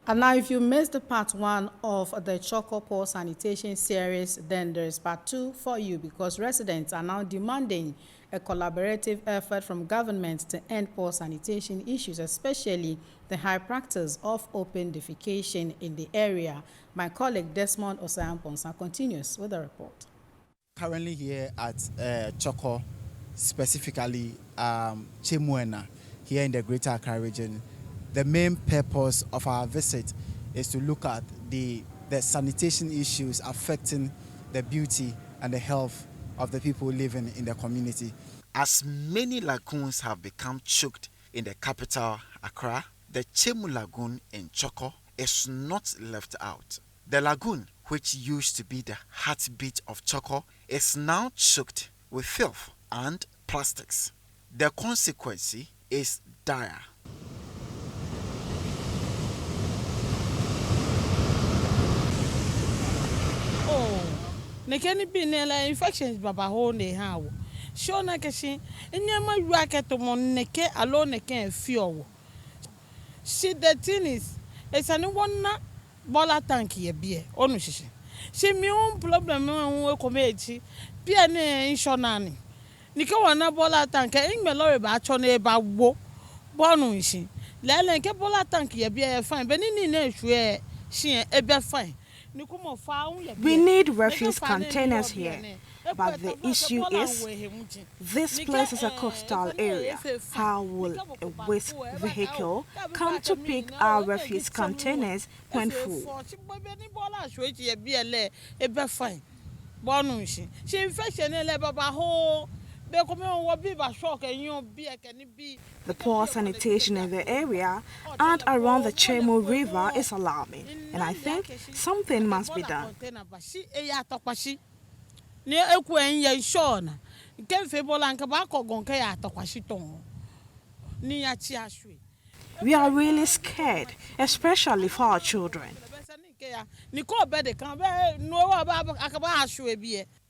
And now, if you missed the part 1 of the Chorkor sanitation series, then there is part 2 for you, because residents are now demanding a collaborative effort from government to end poor sanitation issues, especially the high practice of open defecation in the area. My colleague Desmond Osayamponsa continues with the report. Currently here at Chorkor, specifically Chemuena, here in the Greater Accra region. The main purpose of our visit is to look at the sanitation issues affecting the beauty and the health of the people living in the community. As many lagoons have become choked in the capital, Accra, the Chemu Lagoon in Chorkor is not left out. The lagoon, which used to be the heartbeat of Chorkor, is now choked with filth and plastics. The consequence is dire. Ne can be nela infections baba ho ne ha wo sure na keshi nyama yu aketo mon neke alone ne can feel. See, the thing is it's an one bola tank ye be onu shishi she mi un problem we komeji bia ne insurance nika wana bola tank in me lorry ba cho na ba wo bonu nshi lele nke bola tank ye be fine be ni na ehwe she e be fine. We need refuse containers here, but the issue is this place is a coastal area. How will a waste vehicle come to pick our refuse containers when full? The poor sanitation in the area and around the Chemu River is alarming, and I think something must be done. We are really scared, especially for our children.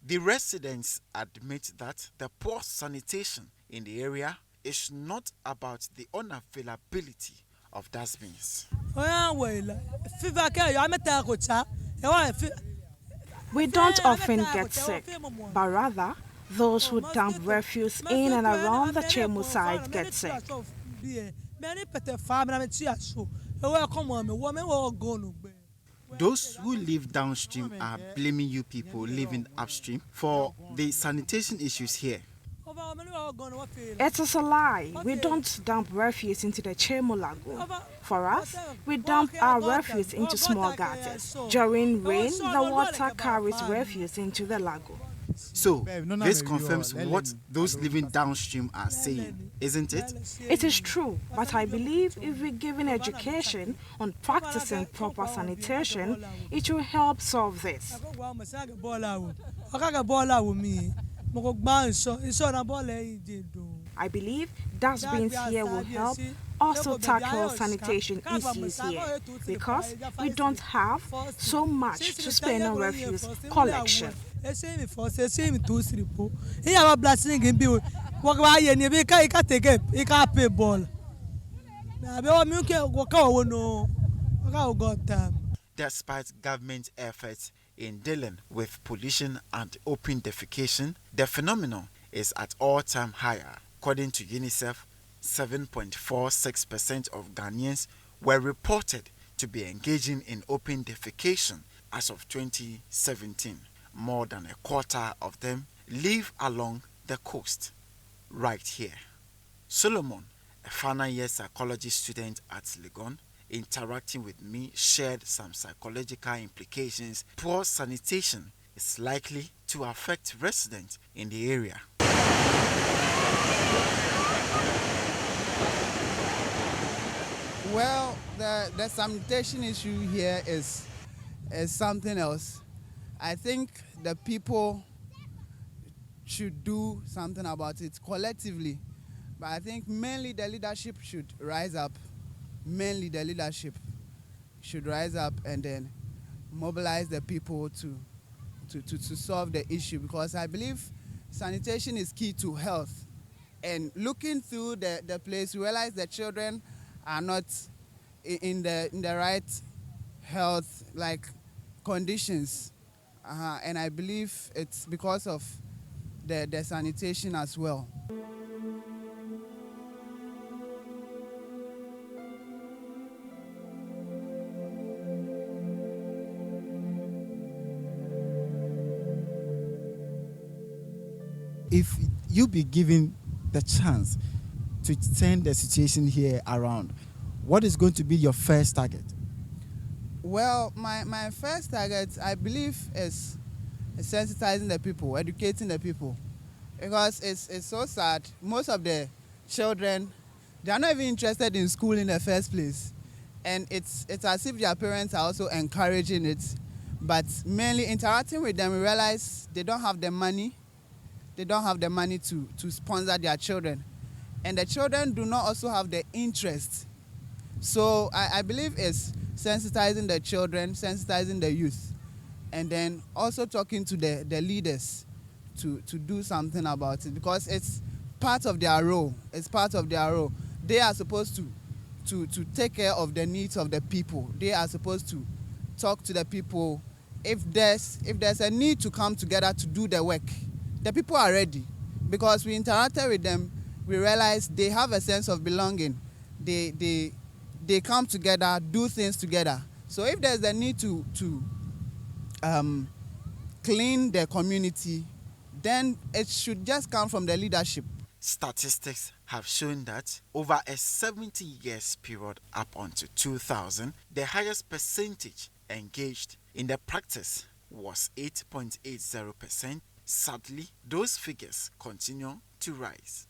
The residents admit that the poor sanitation in the area is not about the unavailability of dustbins. We don't often get sick, but rather those who dump refuse in and around the Chemu site get sick. Those who live downstream are blaming you people living upstream for the sanitation issues here. It is a lie. We don't dump refuse into the Chemu Lagoon. For us, we dump our refuse into small gutters. During rain, the water carries refuse into the lagoon. So, this confirms what those living downstream are saying, isn't it? It is true, but I believe if we're given education on practicing proper sanitation, it will help solve this. I believe dustbins here will help also tackle sanitation issues here, because we don't have so much to spend on refuse collection. Despite government efforts in dealing with pollution and open defecation, the phenomenon is at all-time higher. According to UNICEF, 7.46% of Ghanaians were reported to be engaging in open defecation as of 2017. More than a quarter of them live along the coast, right here. Solomon, a final year psychology student at Lagoon, interacting with me, shared some psychological implications poor sanitation is likely to affect residents in the area. Well, the sanitation issue here is something else. I think the people should do something about it collectively, but I think mainly the leadership should rise up. Mainly the leadership should rise up and then mobilize the people to solve the issue, because I believe sanitation is key to health. And looking through the place, we realize that children are not in the right health conditions, and I believe it's because of the sanitation as well. If you be given the chance to turn the situation here around, what is going to be your first target? Well, my first target, I believe, is sensitizing the people, educating the people, because it's so sad. Most of the children, they are not even interested in school in the first place, and it's as if their parents are also encouraging it, but mainly interacting with them, we realize they don't have the money. They don't have the money to sponsor their children, and the children do not also have the interest. So I believe it's sensitizing the children, sensitizing the youth, and then also talking to the leaders to do something about it, because it's part of their role. It's part of their role. They are supposed to take care of the needs of the people. They are supposed to talk to the people. If there's a need to come together to do the work, the people are ready, because we interacted with them. We realized they have a sense of belonging. They come together, do things together. So if there's a need to clean the community, then it should just come from the leadership. Statistics have shown that over a 70 years period up until 2000, the highest percentage engaged in the practice was 8.80%. Sadly, those figures continue to rise.